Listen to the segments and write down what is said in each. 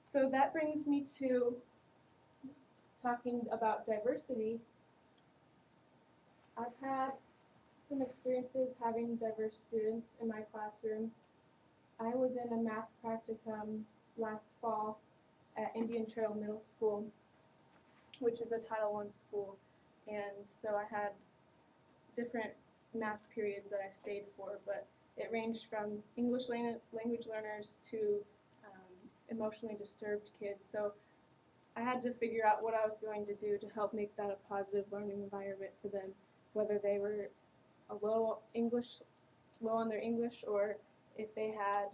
So that brings me to talking about diversity. I've had some experiences having diverse students in my classroom. I was in a math practicum last fall at Indian Trail Middle School, which is a Title I school, and so I had different math periods that I stayed for, but it ranged from English language learners to emotionally disturbed kids. So I had to figure out what I was going to do to help make that a positive learning environment for them, whether they were low on their English, or if they had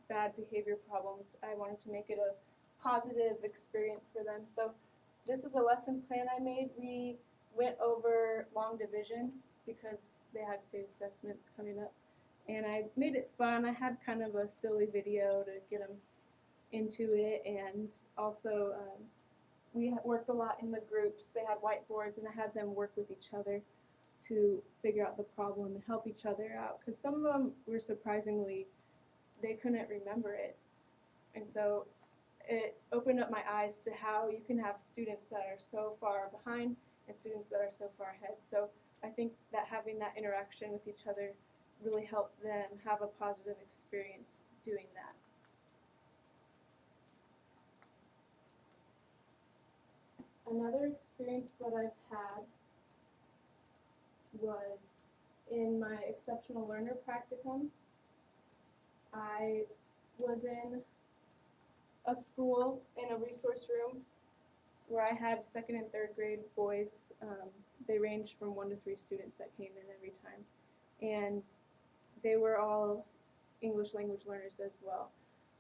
bad behavior problems. I wanted to make it a positive experience for them. So this is a lesson plan I made. We went over long division because they had state assessments coming up, and I made it fun. I had kind of a silly video to get them into it, and also we worked a lot in the groups. They had whiteboards, and I had them work with each other to figure out the problem and help each other out, because some of them were surprisingly, they couldn't remember it. And so it opened up my eyes to how you can have students that are so far behind and students that are so far ahead. So I think that having that interaction with each other really helped them have a positive experience doing that. Another experience that I've had was in my exceptional learner practicum. I was in a school in a resource room where I had second and third grade boys. They ranged from 1 to 3 students that came in every time, and they were all English language learners as well.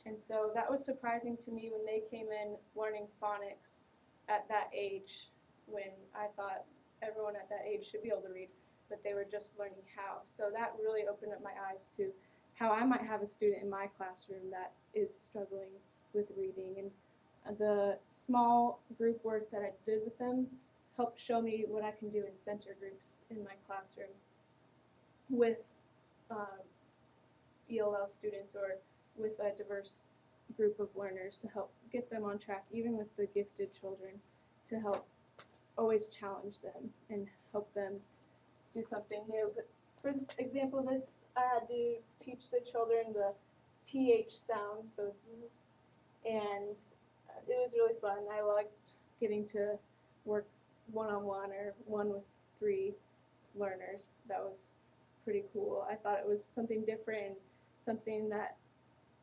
And so that was surprising to me when they came in learning phonics at that age, when I thought everyone at that age should be able to read, but they were just learning how. So that really opened up my eyes to how I might have a student in my classroom that is struggling with reading. And the small group work that I did with them helped show me what I can do in center groups in my classroom with ELL students or with a diverse group of learners to help get them on track, even with the gifted children, to help always challenge them and help them do something new. But for this example, I had to teach the children the TH sound, and it was really fun. I liked getting to work one-on-one or one with 3 learners. That was pretty cool. I thought it was something different, and something that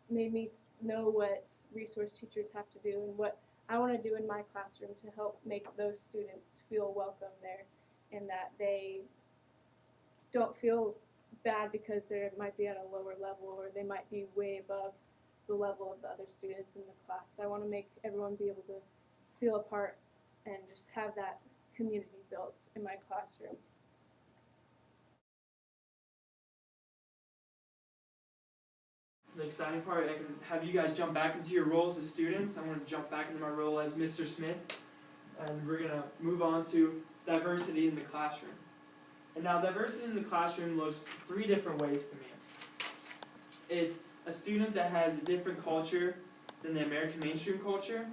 made me know what resource teachers have to do and what I want to do in my classroom to help make those students feel welcome there, and that they don't feel bad because they might be at a lower level or they might be way above the level of the other students in the class. I want to make everyone be able to feel a part and just have that community built in my classroom. The exciting part, I can have you guys jump back into your roles as students. I'm going to jump back into my role as Mr. Smith, and we're going to move on to diversity in the classroom. And now diversity in the classroom looks 3 different ways to me. It's a student that has a different culture than the American mainstream culture,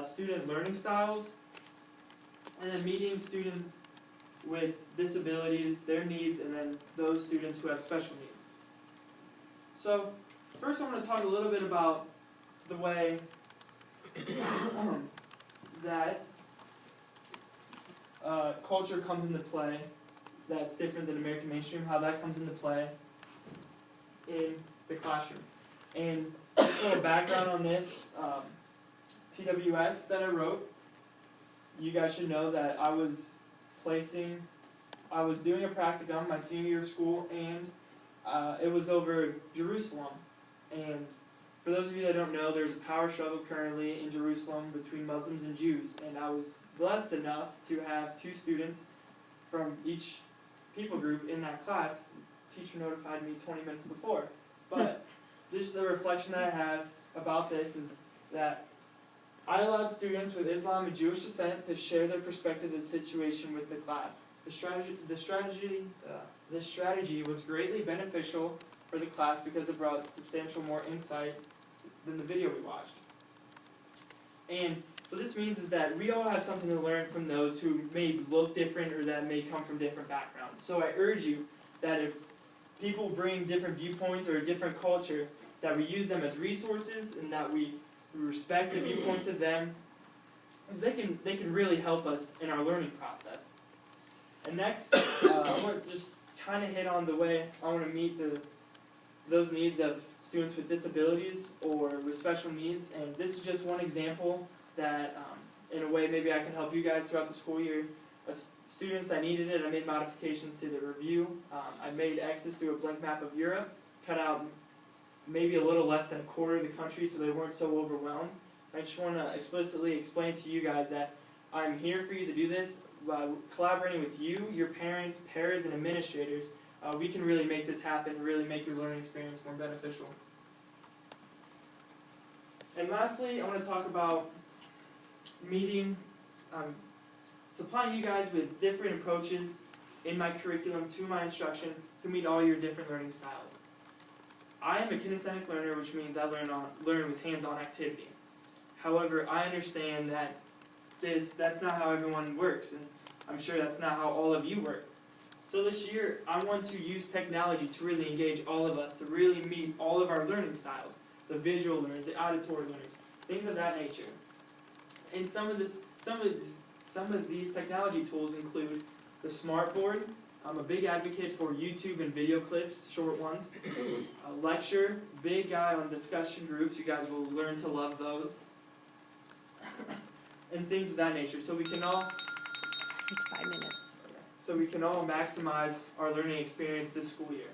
student learning styles, and then meeting students with disabilities, their needs, and then those students who have special needs. So first I want to talk a little bit about the way that culture comes into play that's different than American mainstream, how that comes into play in the classroom. And just a little background on this, TWS that I wrote, you guys should know that I was doing a practicum my senior year of school, and it was over Jerusalem. And for those of you that don't know, there's a power struggle currently in Jerusalem between Muslims and Jews, and I was blessed enough to have 2 students from each people group in that class. The teacher notified me 20 minutes before. But this is a reflection that I have about this, is that I allowed students with Islam and Jewish descent to share their perspective of the situation with the class. This strategy was greatly beneficial for the class because it brought substantial more insight than the video we watched. And what this means is that we all have something to learn from those who may look different or that may come from different backgrounds. So I urge you that if people bring different viewpoints or a different culture, that we use them as resources and that we respect the viewpoints of them, because they can really help us in our learning process. And next, I want to just kind of hit on the way I want to meet those needs of students with disabilities or with special needs. And this is just one example that, in a way, maybe I can help you guys throughout the school year. Students that needed it, I made modifications to the review. I made X's through a blank map of Europe, cut out maybe a little less than a quarter of the country so they weren't so overwhelmed. I just want to explicitly explain to you guys that I'm here for you to do this. Collaborating with you, your parents, paras, and administrators, we can really make this happen, really make your learning experience more beneficial. And lastly, I want to talk about supplying you guys with different approaches in my curriculum to my instruction to meet all your different learning styles. I am a kinesthetic learner, which means I learn with hands-on activity. However, I understand that that's not how everyone works, and I'm sure that's not how all of you work. So this year, I want to use technology to really engage all of us, to really meet all of our learning styles, the visual learners, the auditory learners, things of that nature. And some of these technology tools include the Smartboard. I'm a big advocate for YouTube and video clips, short ones. A lecture, big guy on discussion groups. You guys will learn to love those. And things of that nature. So we can all... It's 5 minutes. So we can all maximize our learning experience this school year.